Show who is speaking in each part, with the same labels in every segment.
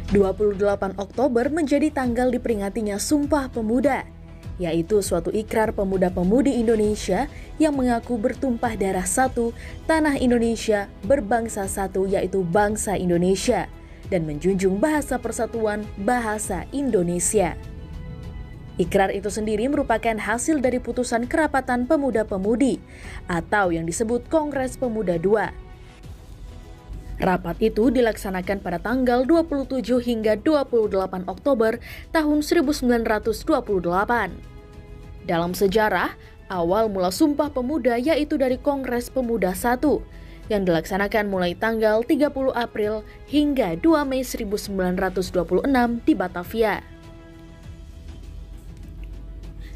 Speaker 1: 28 Oktober menjadi tanggal diperingatinya Sumpah Pemuda, yaitu suatu ikrar pemuda-pemudi Indonesia yang mengaku bertumpah darah satu, tanah Indonesia, berbangsa satu yaitu bangsa Indonesia, dan menjunjung bahasa persatuan bahasa Indonesia. Ikrar itu sendiri merupakan hasil dari putusan Kerapatan Pemuda-Pemudi atau yang disebut Kongres Pemuda II. Rapat itu dilaksanakan pada tanggal 27 hingga 28 Oktober tahun 1928. Dalam sejarah, awal mula Sumpah Pemuda yaitu dari Kongres Pemuda I yang dilaksanakan mulai tanggal 30 April hingga 2 Mei 1926 di Batavia.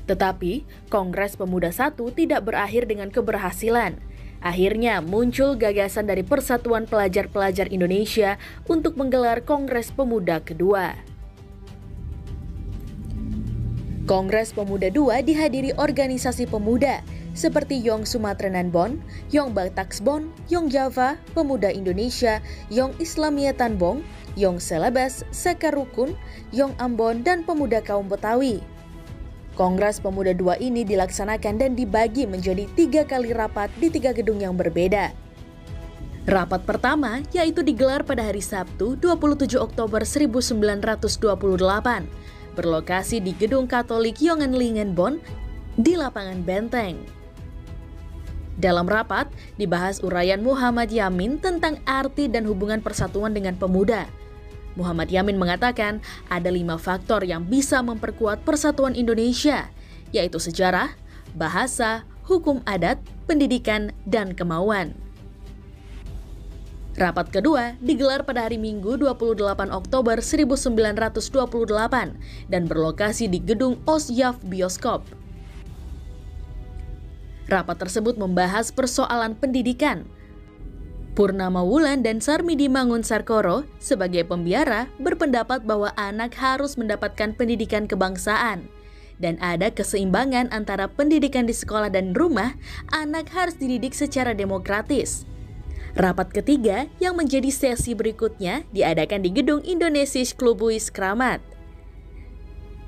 Speaker 1: Tetapi, Kongres Pemuda I tidak berakhir dengan keberhasilan. Akhirnya muncul gagasan dari Persatuan Pelajar-Pelajar Indonesia untuk menggelar Kongres Pemuda kedua. Kongres Pemuda II dihadiri organisasi pemuda seperti Yong Sumatrenan Bon, Yong Batax Bon, Yong Java, Pemuda Indonesia, Yong Islamiyatan Bon, Yong Selebes, Sekarukun, Yong Ambon, dan Pemuda Kaum Betawi. Kongres Pemuda II ini dilaksanakan dan dibagi menjadi 3 kali rapat di 3 gedung yang berbeda. Rapat pertama yaitu digelar pada hari Sabtu 27 Oktober 1928, berlokasi di Gedung Katolik Yongenlingen Bonn di Lapangan Benteng. Dalam rapat dibahas uraian Muhammad Yamin tentang arti dan hubungan persatuan dengan pemuda. Muhammad Yamin mengatakan ada 5 faktor yang bisa memperkuat persatuan Indonesia, yaitu sejarah, bahasa, hukum adat, pendidikan, dan kemauan. Rapat kedua digelar pada hari Minggu 28 Oktober 1928 dan berlokasi di Gedung Osyaf Bioskop. Rapat tersebut membahas persoalan pendidikan. Purnama Wulan dan Sarmidi Mangunsarkoro sebagai pembiara berpendapat bahwa anak harus mendapatkan pendidikan kebangsaan dan ada keseimbangan antara pendidikan di sekolah dan rumah. Anak harus dididik secara demokratis. Rapat ketiga yang menjadi sesi berikutnya diadakan di Gedung Indonesisch Clubhuis Kramat.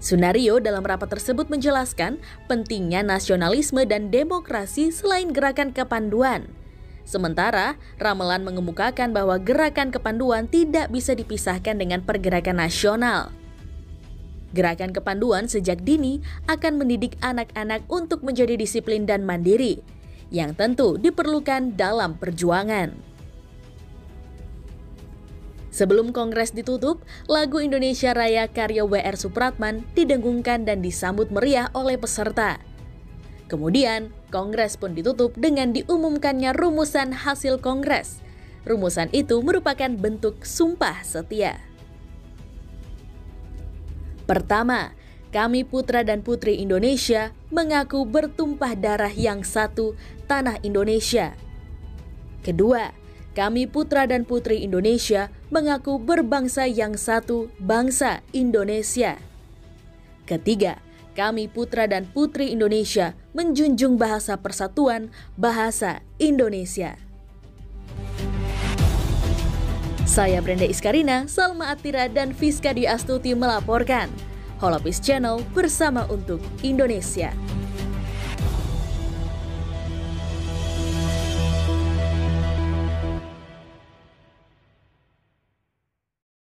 Speaker 1: Sunario dalam rapat tersebut menjelaskan pentingnya nasionalisme dan demokrasi selain gerakan kepanduan. Sementara, Ramelan mengemukakan bahwa gerakan kepanduan tidak bisa dipisahkan dengan pergerakan nasional. Gerakan kepanduan sejak dini akan mendidik anak-anak untuk menjadi disiplin dan mandiri, yang tentu diperlukan dalam perjuangan. Sebelum kongres ditutup, lagu Indonesia Raya karya W.R. Supratman didengungkan dan disambut meriah oleh peserta. Kemudian, kongres pun ditutup dengan diumumkannya rumusan hasil kongres. Rumusan itu merupakan bentuk sumpah setia. Pertama, kami putra dan putri Indonesia mengaku bertumpah darah yang satu, tanah Indonesia. Kedua, kami putra dan putri Indonesia mengaku berbangsa yang satu, bangsa Indonesia. Ketiga, kami putra dan putri Indonesia menjunjung bahasa persatuan bahasa Indonesia. Saya Brenda Iskarina, Salma Atira, dan Fiska Dwi Astuti melaporkan. Holopis Channel bersama untuk Indonesia.